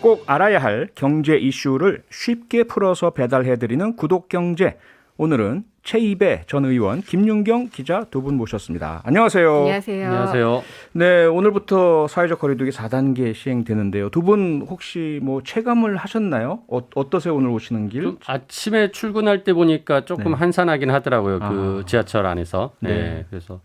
꼭 알아야 할 경제 이슈를 쉽게 풀어서 배달해드리는 구독경제. 오늘은 최이배 전 의원, 김윤경 기자 두 분 모셨습니다. 안녕하세요. 안녕하세요. 안녕하세요. 네, 오늘부터 사회적 거리두기 4단계 시행되는데요. 두 분 혹시 뭐 체감을 하셨나요? 어떠세요, 오늘 오시는 길? 좀 아침에 출근할 때 보니까 조금 네. 한산하긴 하더라고요. 그 지하철 안에서. 네. 그래서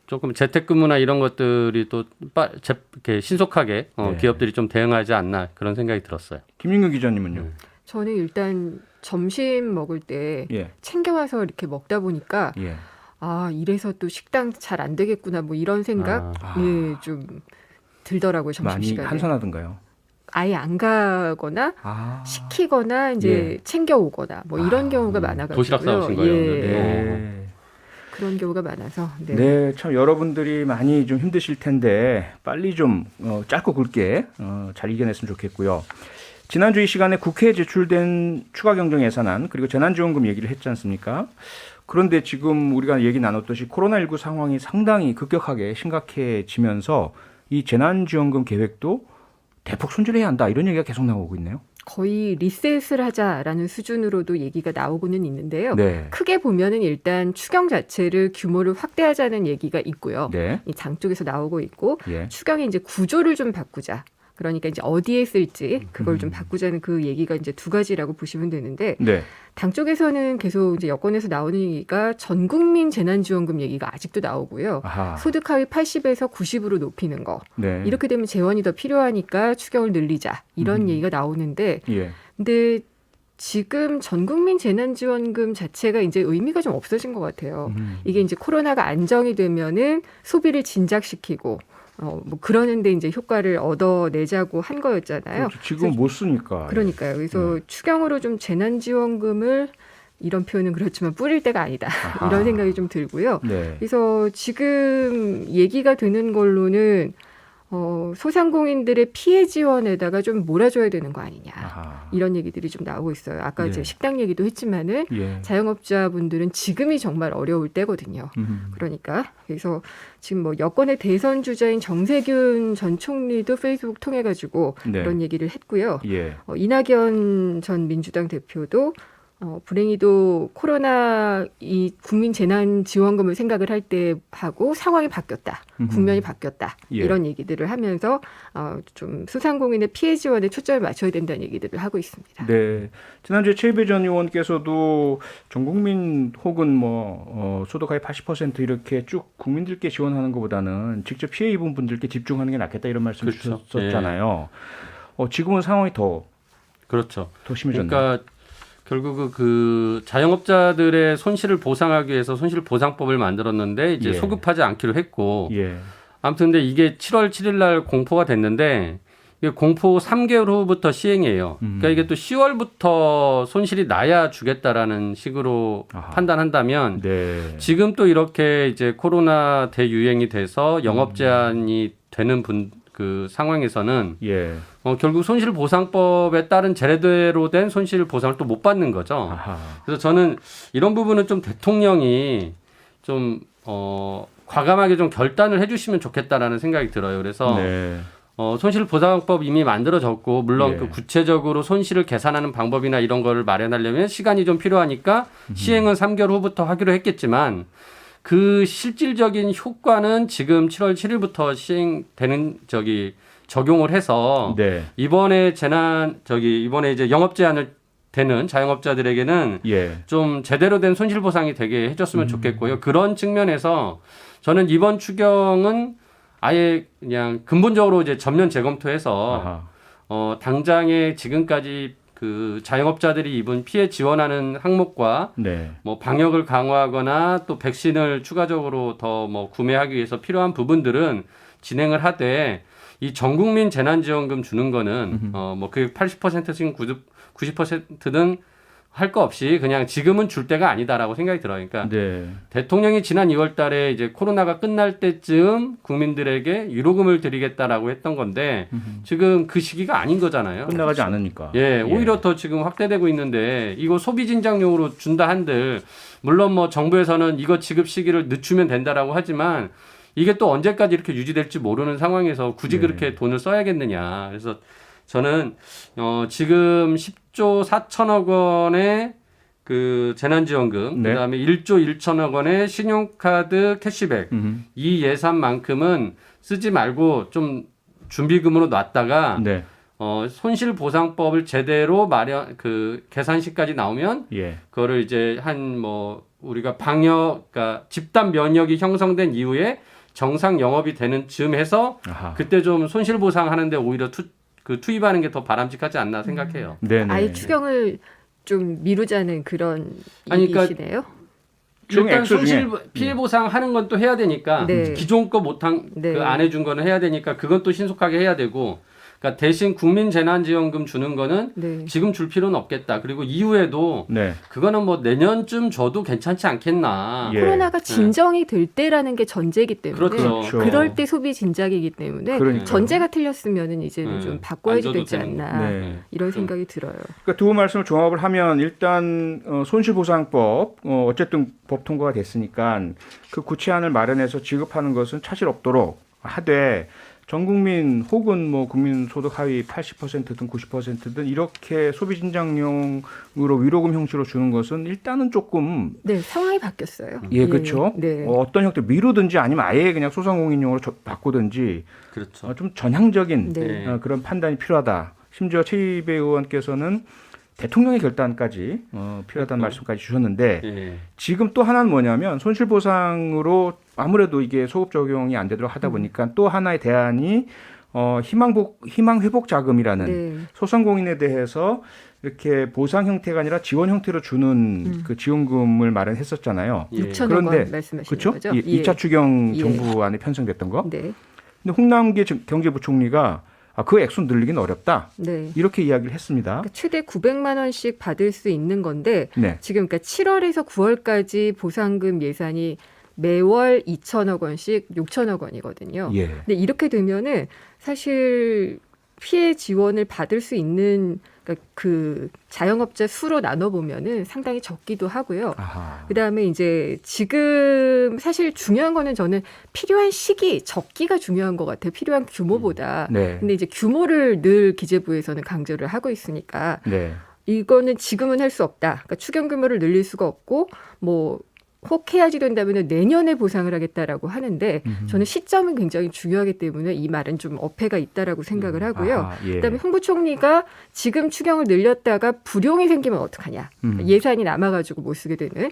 조금 재택근무나 이런 것들이 또 이렇게 신속하게 네. 기업들이 좀 대응하지 않나 그런 생각이 들었어요. 김윤경 기자님은요? 저는 일단 점심 먹을 때 예. 챙겨와서 이렇게 먹다 보니까 예. 아 이래서 또 식당 잘 안 되겠구나 뭐 이런 생각 예, 좀 들더라고요. 많이 점심시간에. 한산하던가요? 아예 안 가거나 시키거나 이제 예. 챙겨오거나 뭐 이런 경우가 많아가지고요. 도시락 싸우신 거예요, 예. 오늘? 네. 그런 경우가 많아서 네. 네, 참 여러분들이 많이 좀 힘드실 텐데 빨리 좀 짧고 굵게 잘 이겨냈으면 좋겠고요. 지난주 이 시간에 국회에 제출된 추가 경정 예산안 그리고 재난지원금 얘기를 했지 않습니까? 그런데 지금 우리가 얘기 나눴듯이 코로나19 상황이 상당히 급격하게 심각해지면서 이 재난지원금 계획도 대폭 손질해야 한다 이런 얘기가 계속 나오고 있네요. 거의 리셋을 하자라는 수준으로도 얘기가 나오고는 있는데요. 네. 크게 보면은 일단 추경 자체를 규모를 확대하자는 얘기가 있고요. 네. 이 당 쪽에서 나오고 있고 예. 추경의 이제 구조를 좀 바꾸자. 그러니까 이제 어디에 쓸지 그걸 좀 바꾸자는 그 얘기가 이제 두 가지라고 보시면 되는데 네. 당 쪽에서는 계속 이제 여권에서 나오는 얘기가 전 국민 재난지원금 얘기가 아직도 나오고요. 아하. 소득 하위 80에서 90으로 높이는 거. 네. 이렇게 되면 재원이 더 필요하니까 추경을 늘리자. 이런 얘기가 나오는데 예. 근데 지금 전 국민 재난지원금 자체가 이제 의미가 좀 없어진 것 같아요. 이게 이제 코로나가 안정이 되면은 소비를 진작시키고 뭐 그러는데 이제 효과를 얻어내자고 한 거였잖아요. 그렇죠. 지금 못 쓰니까. 그러니까요. 그래서 추경으로 좀 재난지원금을 이런 표현은 그렇지만 뿌릴 때가 아니다. 아하. 이런 생각이 좀 들고요. 네. 그래서 지금 얘기가 되는 걸로는 소상공인들의 피해 지원에다가 좀 몰아줘야 되는 거 아니냐. 아하. 이런 얘기들이 좀 나오고 있어요. 아까 네. 제가 식당 얘기도 했지만은 예. 자영업자분들은 지금이 정말 어려울 때거든요. 그러니까 그래서 지금 뭐 여권의 대선 주자인 정세균 전 총리도 페이스북 통해 가지고 네. 이런 얘기를 했고요. 예. 이낙연 전 민주당 대표도 불행히도 코로나 이 국민 재난 지원금을 생각을 할 때 하고 상황이 바뀌었다. 국면이 바뀌었다. 예. 이런 얘기들을 하면서 좀 소상공인의 피해 지원에 초점을 맞춰야 된다는 얘기들을 하고 있습니다. 네. 지난주에 최이배 전 의원께서도 전 국민 혹은 뭐 소득하위 80% 이렇게 쭉 국민들께 지원하는 것보다는 직접 피해 입은 분들께 집중하는 게 낫겠다 이런 말씀 그렇죠. 주셨잖아요. 지금은 상황이 더 심해졌네요. 그러니까 결국 그 자영업자들의 손실을 보상하기 위해서 손실보상법을 만들었는데 이제 예. 소급하지 않기로 했고 예. 아무튼 근데 이게 7월 7일 날 공포가 됐는데 이게 공포 3개월 후부터 시행이에요. 그러니까 이게 또 10월부터 손실이 나야 주겠다라는 식으로 아하. 판단한다면 네. 지금 또 이렇게 이제 코로나 대유행이 돼서 영업 제한이 되는 그 상황에서는 예. 결국 손실보상법에 따른 제대로 된 손실보상을 또 못 받는 거죠. 아하. 그래서 저는 이런 부분은 좀 대통령이 좀 과감하게 좀 결단을 해주시면 좋겠다라는 생각이 들어요. 그래서 네. 손실보상법 이미 만들어졌고 물론 예. 그 구체적으로 손실을 계산하는 방법이나 이런 거를 마련하려면 시간이 좀 필요하니까 시행은 3개월 후부터 하기로 했겠지만 그 실질적인 효과는 지금 7월 7일부터 시행되는 적용을 해서 네. 이번에 이번에 이제 영업 제한을 되는 자영업자들에게는 예. 좀 제대로 된 손실 보상이 되게 해줬으면 좋겠고요. 그런 측면에서 저는 이번 추경은 아예 그냥 근본적으로 이제 전면 재검토해서 당장에 지금까지 그 자영업자들이 입은 피해 지원하는 항목과 네. 뭐 방역을 강화하거나 또 백신을 추가적으로 더 뭐 구매하기 위해서 필요한 부분들은 진행을 하되 이 전국민 재난지원금 주는 거는 뭐 그게 80%든 90%든 할 거 없이 그냥 지금은 줄 때가 아니다라고 생각이 들어요. 그러니까 네. 대통령이 지난 2월 달에 이제 코로나가 끝날 때쯤 국민들에게 위로금을 드리겠다라고 했던 건데 지금 그 시기가 아닌 거잖아요. 끝나가지 않으니까. 예, 오히려 더 지금 확대되고 있는데 이거 소비 진작용으로 준다 한들 물론 뭐 정부에서는 이거 지급 시기를 늦추면 된다라고 하지만 이게 또 언제까지 이렇게 유지될지 모르는 상황에서 굳이 네. 그렇게 돈을 써야겠느냐. 그래서 저는 지금 10조 4천억 원의 그 재난지원금, 네. 그다음에 1조 1천억 원의 신용카드 캐시백 이 예산만큼은 쓰지 말고 좀 준비금으로 놨다가 네. 손실보상법을 제대로 그 계산식까지 나오면 예. 그거를 이제 한 뭐 우리가 그러니까 집단 면역이 형성된 이후에 정상 영업이 되는 즈음 해서 아하. 그때 좀 손실보상하는데 오히려 투입하는 게 더 바람직하지 않나 생각해요. 네, 네. 아예 추경을 좀 미루자는 그런 아니, 그러니까 얘기시네요. 중 일단 액수 손실 중에. 피해 보상하는 건 또 해야 되니까 네. 기존 거 못한 네. 그 안 해준 거는 해야 되니까 그건 또 신속하게 해야 되고 그러니까 대신 국민재난지원금 주는 거는 네. 지금 줄 필요는 없겠다. 그리고 이후에도 네. 그거는 뭐 내년쯤 줘도 괜찮지 않겠나. 예. 코로나가 진정이 될 때라는 게 전제이기 때문에 그렇죠. 그렇죠. 그럴 때 소비 진작이기 때문에 그러니까요. 전제가 틀렸으면은 이제는 좀 바꿔야지 안 줘도 되지 되는 않나 네. 이런 생각이 들어요. 그러니까 두 분 말씀을 종합을 하면 일단 손실보상법 어쨌든 법 통과가 됐으니까 그 구체안을 마련해서 지급하는 것은 차질 없도록 하되 전 국민 혹은 뭐 국민 소득 하위 80%든 90%든 이렇게 소비 진작용으로 위로금 형식으로 주는 것은 일단은 조금 네, 상황이 바뀌었어요. 예, 그렇죠. 네. 어떤 형태 미루든지 아니면 아예 그냥 소상공인용으로 바꾸든지 그렇죠. 좀 전향적인 네. 그런 판단이 필요하다. 심지어 최이배 의원께서는 대통령의 결단까지 필요하다는 말씀까지 주셨는데 예. 지금 또 하나는 뭐냐면 손실보상으로 아무래도 이게 소급 적용이 안 되도록 하다 보니까 또 하나의 대안이 희망회복 자금이라는 네. 소상공인에 대해서 이렇게 보상 형태가 아니라 지원 형태로 주는 그 지원금을 마련했었잖아요. 예. 6천억 그런데 원 말씀하시는 그렇죠? 거죠? 2차 추경 예. 정부 안에 편성됐던 거. 네. 근데 홍남기 경제부총리가 그 액수 늘리기는 어렵다. 네. 이렇게 이야기를 했습니다. 그러니까 최대 900만 원씩 받을 수 있는 건데 네. 지금 그러니까 7월에서 9월까지 보상금 예산이 매월 2천억 원씩 6천억 원이거든요. 예. 근데 이렇게 되면은 사실 피해 지원을 받을 수 있는 그러니까 그 자영업자 수로 나눠 보면은 상당히 적기도 하고요. 아하. 그다음에 이제 지금 사실 중요한 거는 저는 필요한 시기, 적기가 중요한 것 같아요. 필요한 규모보다. 네. 근데 이제 규모를 늘 기재부에서는 강조를 하고 있으니까 네. 이거는 지금은 할 수 없다. 그러니까 추경 규모를 늘릴 수가 없고 뭐 혹 해야지 된다면 내년에 보상을 하겠다라고 하는데 저는 시점은 굉장히 중요하기 때문에 이 말은 좀 어폐가 있다라고 생각을 하고요. 아하, 예. 그다음에 홍부총리가 지금 추경을 늘렸다가 불용이 생기면 어떡하냐. 예산이 남아가지고 못 쓰게 되는.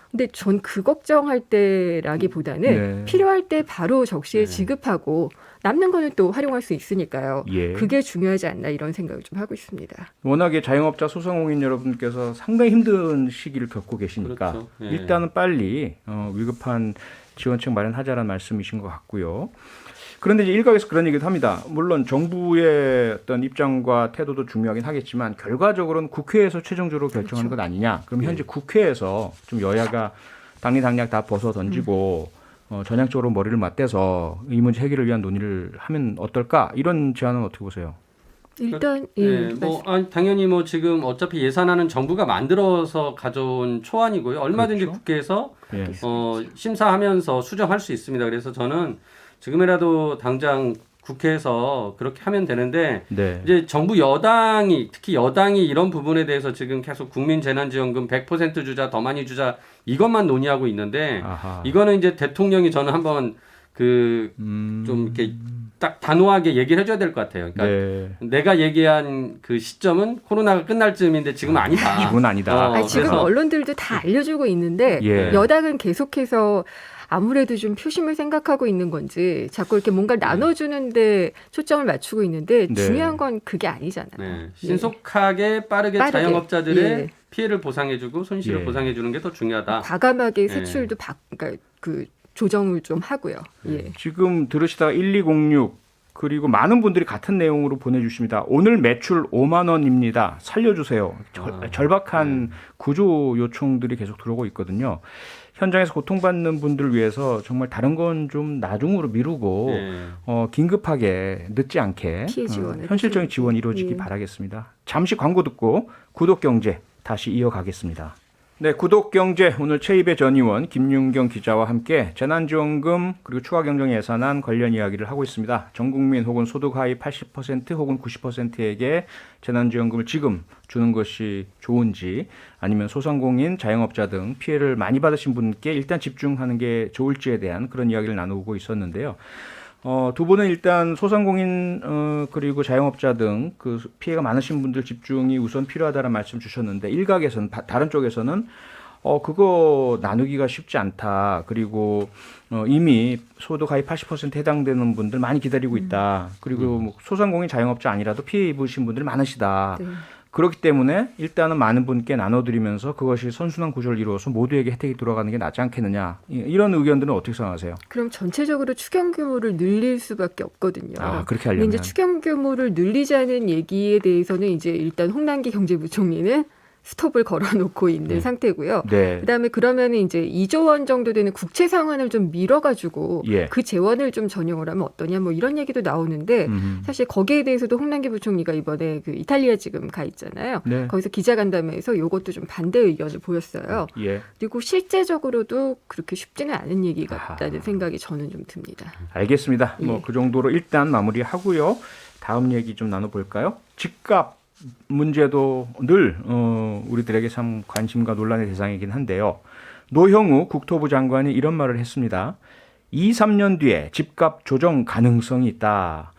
근데 전 그 걱정할 때라기보다는 네. 필요할 때 바로 적시에 네. 지급하고 남는 거는 또 활용할 수 있으니까요. 예. 그게 중요하지 않나 이런 생각을 좀 하고 있습니다. 워낙에 자영업자 소상공인 여러분께서 상당히 힘든 시기를 겪고 계시니까 그렇죠. 예. 일단은 빨리 위급한 지원책 마련하자라는 말씀이신 것 같고요. 그런데 이제 일각에서 그런 얘기도 합니다. 물론 정부의 어떤 입장과 태도도 중요하긴 하겠지만 결과적으로는 국회에서 최종적으로 결정하는 것 아니냐. 그럼 현재 국회에서 좀 여야가 당리당략 다 벗어 던지고 전향적으로 머리를 맞대서 이 문제 해결을 위한 논의를 하면 어떨까? 이런 제안은 어떻게 보세요? 일단 예, 뭐 당연히 뭐 지금 어차피 예산안은 정부가 만들어서 가져온 초안이고요. 얼마든지 그렇죠. 국회에서 예. 심사하면서 수정할 수 있습니다. 그래서 저는 지금이라도 당장 국회에서 그렇게 하면 되는데 네. 이제 정부 여당이 특히 여당이 이런 부분에 대해서 지금 계속 국민재난지원금 100% 주자 더 많이 주자 이것만 논의하고 있는데 아하. 이거는 이제 대통령이 저는 한번 그 좀 이렇게 딱 단호하게 얘기를 해줘야 될 것 같아요. 그러니까 네. 내가 얘기한 그 시점은 코로나가 끝날 즈음인데 지금은 아니다. 지금은 아니다. 아니, 지금 그래서 언론들도 다 알려주고 있는데 예. 여당은 계속해서 아무래도 좀 표심을 생각하고 있는 건지 자꾸 이렇게 뭔가 나눠주는데 초점을 맞추고 있는데 네. 중요한 건 그게 아니잖아요. 네, 신속하게 빠르게 빠르게. 자영업자들의 예. 피해를 보상해주고 손실을 예. 보상해주는 게 더 중요하다. 과감하게 네. 세출도 그러니까 그 조정을 좀 하고요. 예. 지금 들으시다가 1206 그리고 많은 분들이 같은 내용으로 보내주십니다. 오늘 매출 5만 원입니다. 살려주세요. 절박한 구조 요청들이 계속 들어오고 있거든요. 현장에서 고통받는 분들을 위해서 정말 다른 건 좀 나중으로 미루고 예. 긴급하게 늦지 않게 피해 지원을 현실적인 지원이 이루어지기 예. 바라겠습니다. 잠시 광고 듣고 구독경제 다시 이어가겠습니다. 네, 구독경제 오늘 최입의 전 의원 김윤경 기자와 함께 재난지원금 그리고 추가경정 예산안 관련 이야기를 하고 있습니다. 전 국민 혹은 소득 하위 80% 혹은 90%에게 재난지원금을 지금 주는 것이 좋은지 아니면 소상공인, 자영업자 등 피해를 많이 받으신 분께 일단 집중하는 게 좋을지에 대한 그런 이야기를 나누고 있었는데요. 두 분은 일단 소상공인 그리고 자영업자 등 그 피해가 많으신 분들 집중이 우선 필요하다는 말씀 주셨는데 일각에서는 다른 쪽에서는 그거 나누기가 쉽지 않다. 그리고 이미 소득 하위 80% 해당되는 분들 많이 기다리고 있다. 그리고 뭐 소상공인 자영업자 아니라도 피해 입으신 분들이 많으시다. 네. 그렇기 때문에 일단은 많은 분께 나눠드리면서 그것이 선순환 구조를 이루어서 모두에게 혜택이 돌아가는 게 낫지 않겠느냐. 이런 의견들은 어떻게 생각하세요? 그럼 전체적으로 추경 규모를 늘릴 수밖에 없거든요. 그렇게 근데 하려면. 이제 추경 규모를 늘리자는 얘기에 대해서는 이제 일단 홍남기 경제부총리는 스톱을 걸어놓고 있는 상태고요. 네. 그다음에 그러면은 이제 2조 원 정도 되는 국채 상환을 좀 밀어가지고 예. 그 재원을 좀 전용을 하면 어떠냐 뭐 이런 얘기도 나오는데 사실 거기에 대해서도 홍남기 부총리가 이번에 그 이탈리아 지금 가 있잖아요. 네. 거기서 기자간담회에서 이것도 좀 반대 의견을 보였어요. 예. 그리고 실제적으로도 그렇게 쉽지는 않은 얘기 아하. 같다는 생각이 저는 좀 듭니다. 알겠습니다. 예. 뭐 그 정도로 일단 마무리하고요. 다음 얘기 좀 나눠볼까요? 집값 문제도 늘 우리들에게 참 관심과 논란의 대상이긴 한데요. 노형우 국토부 장관이 이런 말을 했습니다. 2, 3년 뒤에 집값 조정 가능성이 있다.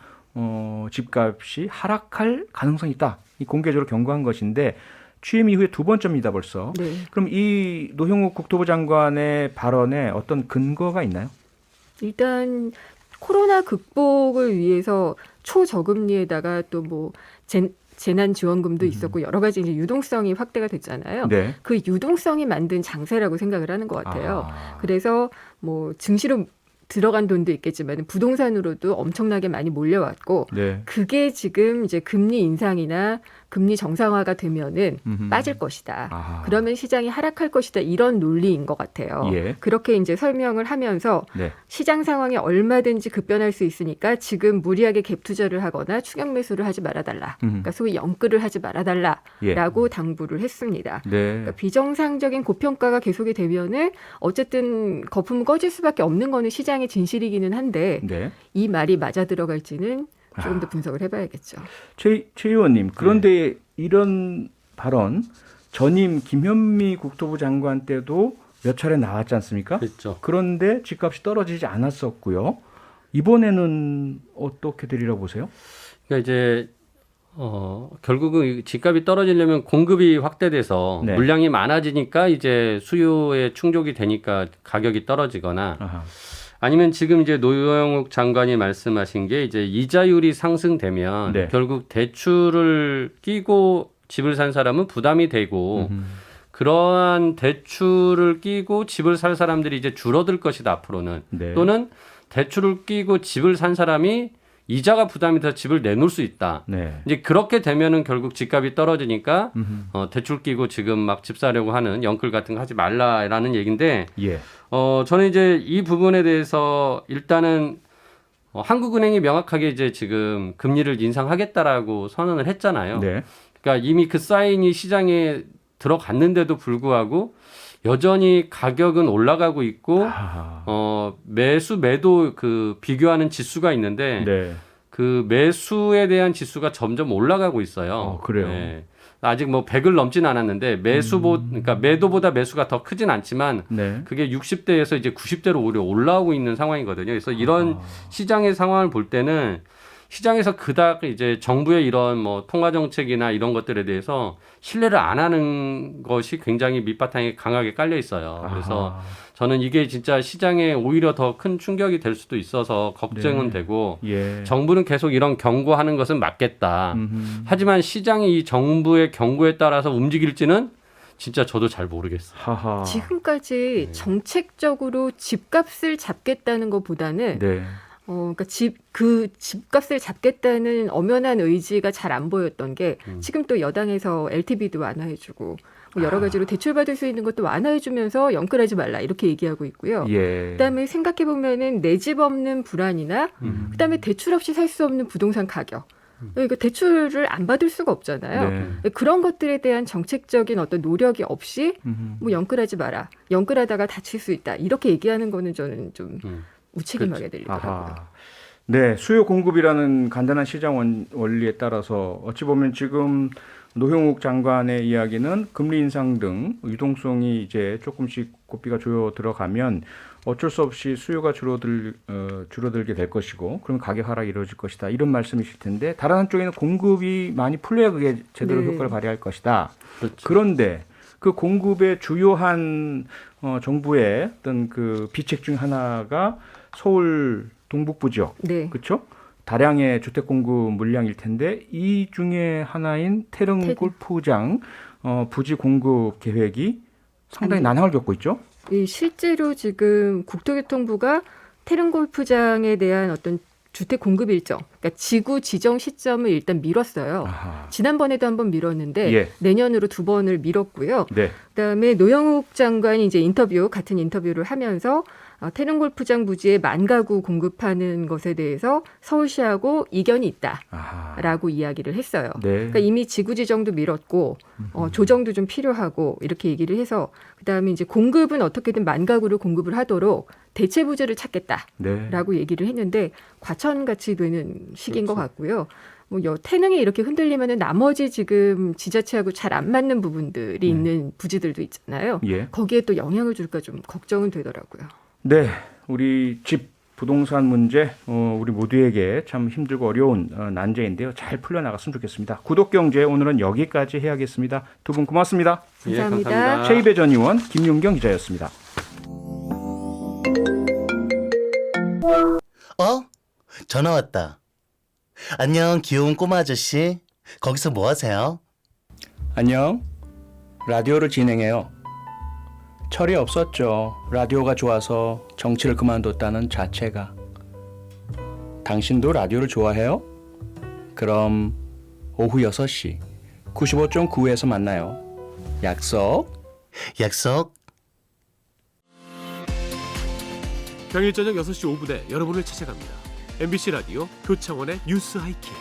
집값이 하락할 가능성이 있다. 이 공개적으로 경고한 것인데 취임 이후에 두 번째입니다 벌써. 네. 그럼 이 노형우 국토부 장관의 발언에 어떤 근거가 있나요? 일단 코로나 극복을 위해서 초저금리에다가 또 뭐 재난지원금도 있었고 여러 가지 이제 유동성이 확대가 됐잖아요. 네. 그 유동성이 만든 장세라고 생각을 하는 것 같아요. 아. 그래서 뭐 증시로 들어간 돈도 있겠지만 부동산으로도 엄청나게 많이 몰려왔고 네. 그게 지금 이제 금리 인상이나 금리 정상화가 되면은 빠질 것이다. 아하. 그러면 시장이 하락할 것이다. 이런 논리인 것 같아요. 예. 그렇게 이제 설명을 하면서 네. 시장 상황이 얼마든지 급변할 수 있으니까 지금 무리하게 갭 투자를 하거나 추격 매수를 하지 말아달라. 그러니까 소위 영끌을 하지 말아달라라고 예. 당부를 했습니다. 네. 그러니까 비정상적인 고평가가 계속이 되면은 어쨌든 거품은 꺼질 수밖에 없는 거는 시장의 진실이기는 한데 네. 이 말이 맞아 들어갈지는 조금 더 분석을 해봐야겠죠. 최 의원님, 그런데 이런 발언 전임 김현미 국토부 장관 때도 몇 차례 나왔지 않습니까? 그렇죠. 그런데 집값이 떨어지지 않았었고요. 이번에는 어떻게 되리라고 보세요? 그러니까 이제 결국은 집값이 떨어지려면 공급이 확대돼서 네. 물량이 많아지니까 이제 수요에 충족이 되니까 가격이 떨어지거나 아하. 아니면 지금 이제 노영욱 장관이 말씀하신 게 이제 이자율이 상승되면 네. 결국 대출을 끼고 집을 산 사람은 부담이 되고 그러한 대출을 끼고 집을 살 사람들이 이제 줄어들 것이다 앞으로는. 네. 또는 대출을 끼고 집을 산 사람이 이자가 부담이 돼서 집을 내놓을 수 있다. 네. 이제 그렇게 되면은 결국 집값이 떨어지니까 대출 끼고 지금 막 집 사려고 하는 영끌 같은 거 하지 말라라는 얘기인데 예. 저는 이제 이 부분에 대해서 일단은 한국은행이 명확하게 이제 지금 금리를 인상하겠다라고 선언을 했잖아요. 네. 그러니까 이미 그 사인이 시장에 들어갔는데도 불구하고 여전히 가격은 올라가고 있고 아하. 매수 매도 그 비교하는 지수가 있는데 네. 그 매수에 대한 지수가 점점 올라가고 있어요. 그래요? 네. 아직 뭐 100을 넘진 않았는데 그러니까 매도보다 매수가 더 크진 않지만 네. 그게 60대에서 이제 90대로 오히려 올라오고 있는 상황이거든요. 그래서 이런 시장의 상황을 볼 때는 시장에서 그닥 이제 정부의 이런 뭐 통화 정책이나 이런 것들에 대해서 신뢰를 안 하는 것이 굉장히 밑바탕에 강하게 깔려 있어요. 그래서 아하. 저는 이게 진짜 시장에 오히려 더 큰 충격이 될 수도 있어서 걱정은 네. 되고 예. 정부는 계속 이런 경고하는 것은 맞겠다. 하지만 시장이 이 정부의 경고에 따라서 움직일지는 진짜 저도 잘 모르겠어요. 하하. 지금까지 정책적으로 집값을 잡겠다는 것보다는 네. 그러니까 집값을 잡겠다는 엄연한 의지가 잘 안 보였던 게 지금 또 여당에서 LTV도 완화해주고 뭐 여러 가지로 대출받을 수 있는 것도 완화해주면서 영끌하지 말라 이렇게 얘기하고 있고요. 예. 그다음에 생각해 보면은 내 집 없는 불안이나 그다음에 대출 없이 살 수 없는 부동산 가격. 그러니까 대출을 안 받을 수가 없잖아요. 네. 그런 것들에 대한 정책적인 어떤 노력이 없이 음. 뭐 영끌하지 마라. 영끌하다가 다칠 수 있다. 이렇게 얘기하는 거는 저는 좀 무책임하게 들리더라고요. 아하. 네, 수요 공급이라는 간단한 시장 원리에 따라서 어찌 보면 지금 노형욱 장관의 이야기는 금리 인상 등 유동성이 이제 조금씩 고삐가 조여 들어가면 어쩔 수 없이 수요가 줄어들게 될 것이고, 그러면 가격 하락이 이루어질 것이다. 이런 말씀이실 텐데, 다른 한쪽에는 공급이 많이 풀려야 그게 제대로 네. 효과를 발휘할 것이다. 그렇죠. 그런데 그 공급의 주요한 정부의 어떤 그 비책 중 하나가 서울 동북부 지역, 네. 그렇죠? 다량의 주택 공급 물량일 텐데 이 중에 하나인 태릉 골프장 부지 공급 계획이 상당히 난항을 겪고 있죠. 실제로 지금 국토교통부가 태릉 골프장에 대한 어떤 주택 공급 일정, 그러니까 지구 지정 시점을 일단 미뤘어요. 아하. 지난번에도 한번 미뤘는데 예. 내년으로 2번을 미뤘고요. 네. 그다음에 노영욱 장관이 이제 같은 인터뷰를 하면서 태릉 골프장 부지에 10,000가구 공급하는 것에 대해서 서울시하고 이견이 있다라고 아하. 이야기를 했어요. 네. 그러니까 이미 지구 지정도 미뤘고 조정도 좀 필요하고 이렇게 얘기를 해서 그다음에 이제 공급은 어떻게든 10,000가구를 공급을 하도록 대체 부지를 찾겠다라고 네. 얘기를 했는데 과천같이 되는 시기인 것 그렇죠. 같고요. 뭐 태릉이 이렇게 흔들리면은 나머지 지금 지자체하고 잘 안 맞는 부분들이 있는 부지들도 있잖아요. 예. 거기에 또 영향을 줄까 좀 걱정은 되더라고요. 네. 우리 집 부동산 문제 우리 모두에게 참 힘들고 어려운 난제인데요. 잘 풀려나갔으면 좋겠습니다. 구독경제 오늘은 여기까지 해야겠습니다. 두 분 고맙습니다. 감사합니다. 예, 감사합니다. 최이배 전 의원, 김윤경 기자였습니다. 전화 왔다. 안녕, 귀여운 꼬마 아저씨. 거기서 뭐 하세요? 안녕. 라디오를 진행해요. 철이 없었죠. 라디오가 좋아서 정치를 그만뒀다는 자체가. 당신도 라디오를 좋아해요? 그럼 오후 6시 95.9에서 만나요. 약속. 약속. 평일 저녁 6시 5분에 여러분을 찾아갑니다. MBC 라디오 교창원의 뉴스 하이킥.